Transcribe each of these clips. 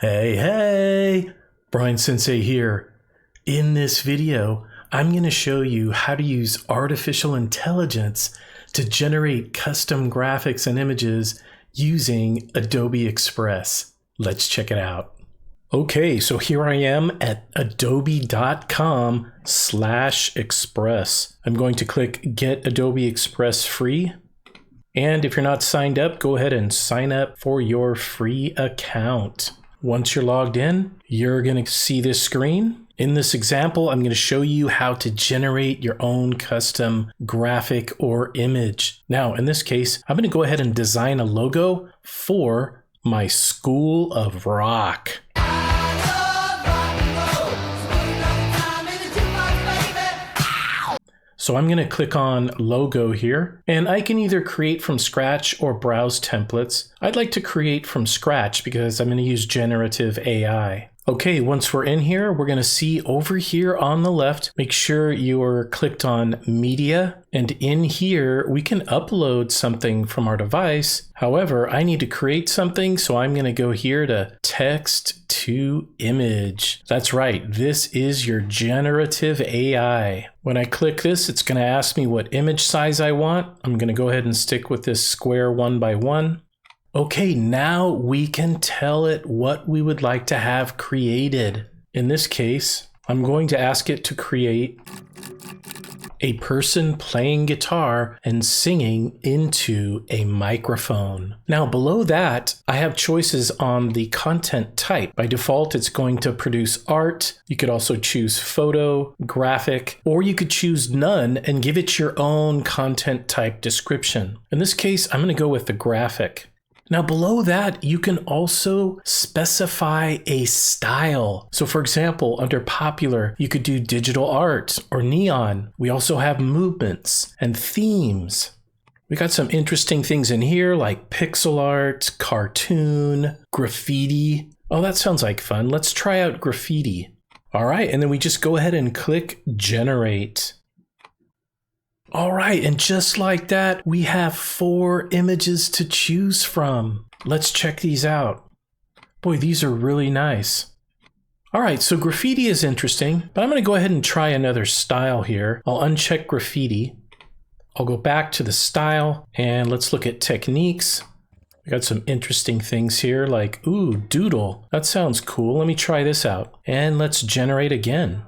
Hey, Brian Sensei here. In this video, I'm going to show you how to use artificial intelligence to generate custom graphics and images using Adobe Express. Let's check it out. Okay, so here I am at adobe.com/express. I'm going to click Get Adobe Express Free. And if you're not signed up, go ahead and sign up for your free account. Once you're logged in, you're going to see this screen. In this example, I'm going to show you how to generate your own custom graphic or image. Now, in this case, I'm going to go ahead and design a logo for my School of Rock. So I'm going to click on logo here, and I can either create from scratch or browse templates. I'd like to create from scratch because I'm going to use generative AI. Okay, once we're in here, we're going to see over here on the left, make sure you're clicked on media. And in here, we can upload something from our device. However, I need to create something, so I'm going to go here to text to image. That's right, this is your generative AI. When I click this, it's going to ask me what image size I want. I'm going to go ahead and stick with this square 1x1. Okay, now we can tell it what we would like to have created. In this case, I'm going to ask it to create a person playing guitar and singing into a microphone. Now below that, I have choices on the content type. By default, it's going to produce art. You could also choose photo, graphic, or you could choose none and give it your own content type description. In this case, I'm going to go with the graphic. Now below that, you can also specify a style. So for example, under popular, you could do digital art or neon. We also have movements and themes. We got some interesting things in here like pixel art, cartoon, graffiti. Oh, that sounds like fun. Let's try out graffiti. All right, and then we just go ahead and click generate. All right, and just like that, we have 4 images to choose from. Let's check these out. Boy, these are really nice. All right, so graffiti is interesting, but I'm going to go ahead and try another style here. I'll uncheck graffiti. I'll go back to the style, and let's look at techniques. We got some interesting things here like, ooh, doodle. That sounds cool. Let me try this out. And let's generate again.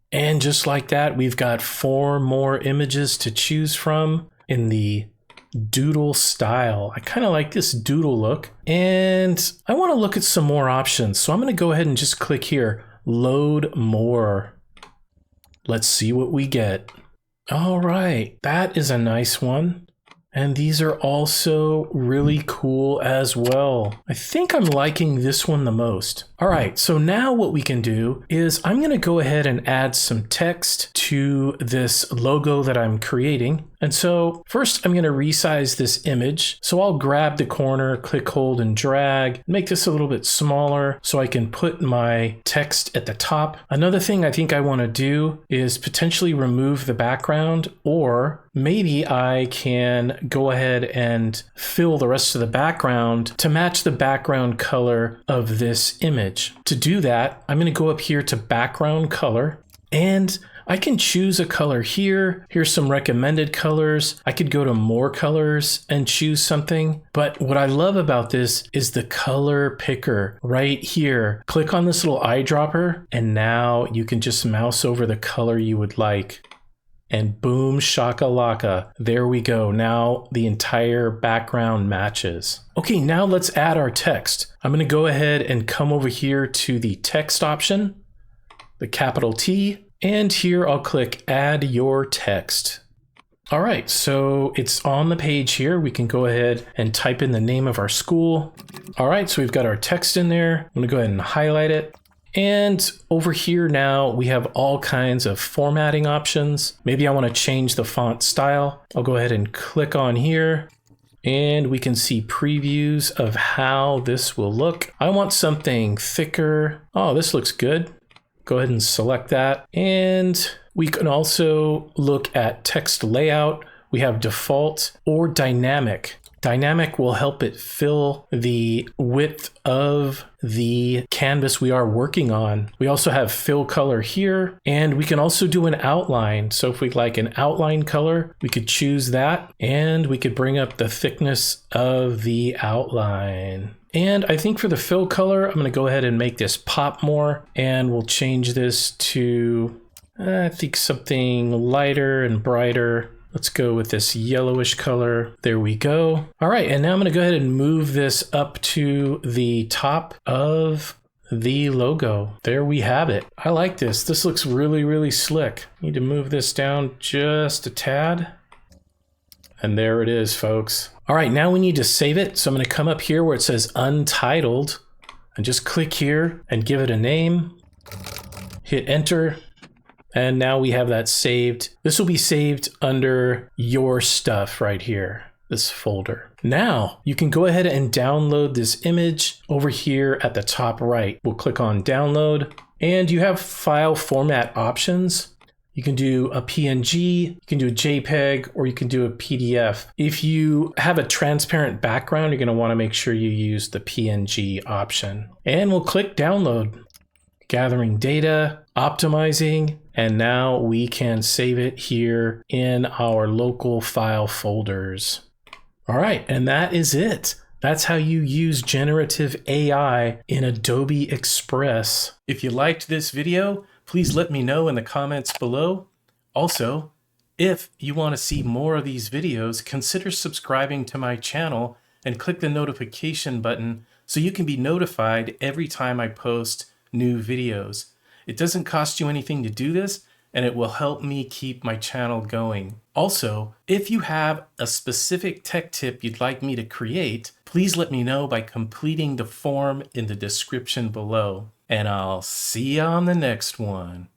And just like that, we've got 4 more images to choose from in the doodle style. I kind of like this doodle look, and I want to look at some more options. So I'm going to go ahead and just click here, load more. Let's see what we get. All right, that is a nice one. And these are also really cool as well. I think I'm liking this one the most. All right, so now what we can do is I'm going to go ahead and add some text to this logo that I'm creating. And so first I'm going to resize this image. So I'll grab the corner, click, hold, and drag, make this a little bit smaller so I can put my text at the top. Another thing I think I want to do is potentially remove the background, or maybe I can go ahead and fill the rest of the background to match the background color of this image. To do that, I'm going to go up here to background color, and I can choose a color here. Here's some recommended colors. I could go to more colors and choose something. But what I love about this is the color picker right here. Click on this little eyedropper, and now you can just mouse over the color you would like. And boom, shakalaka, there we go. Now the entire background matches. Okay, now let's add our text. I'm going to go ahead and come over here to the text option, the capital T, and here I'll click add your text. All right, so it's on the page here. We can go ahead and type in the name of our school. All right, so we've got our text in there. I'm going to go ahead and highlight it. And over here now, we have all kinds of formatting options. Maybe I want to change the font style. I'll go ahead and click on here, and we can see previews of how this will look. I want something thicker. Oh, this looks good. Go ahead and select that. And we can also look at text layout. We have default or dynamic. Dynamic will help it fill the width of the canvas we are working on. We also have fill color here, and we can also do an outline. So if we'd like an outline color, we could choose that, and we could bring up the thickness of the outline. And I think for the fill color, I'm going to go ahead and make this pop more, and we'll change this to, I think, something lighter and brighter. Let's go with this yellowish color. There we go. All right, and now I'm going to go ahead and move this up to the top of the logo. There we have it. I like this. This looks really, really slick. Need to move this down just a tad. And there it is, folks. All right, now we need to save it. So I'm going to come up here where it says Untitled and just click here and give it a name. Hit enter. And now we have that saved. This will be saved under your stuff right here, this folder. Now you can go ahead and download this image over here at the top right. We'll click on download, and you have file format options. You can do a PNG, you can do a JPEG, or you can do a PDF. If you have a transparent background, you're going to want to make sure you use the PNG option. And we'll click download. Gathering data, optimizing, and now we can save it here in our local file folders. All right, and that is it. That's how you use generative AI in Adobe Express. If you liked this video, please let me know in the comments below. Also, if you want to see more of these videos, consider subscribing to my channel and click the notification button so you can be notified every time I post new videos. It doesn't cost you anything to do this, and it will help me keep my channel going. Also, if you have a specific tech tip you'd like me to create, please let me know by completing the form in the description below. And I'll see you on the next one.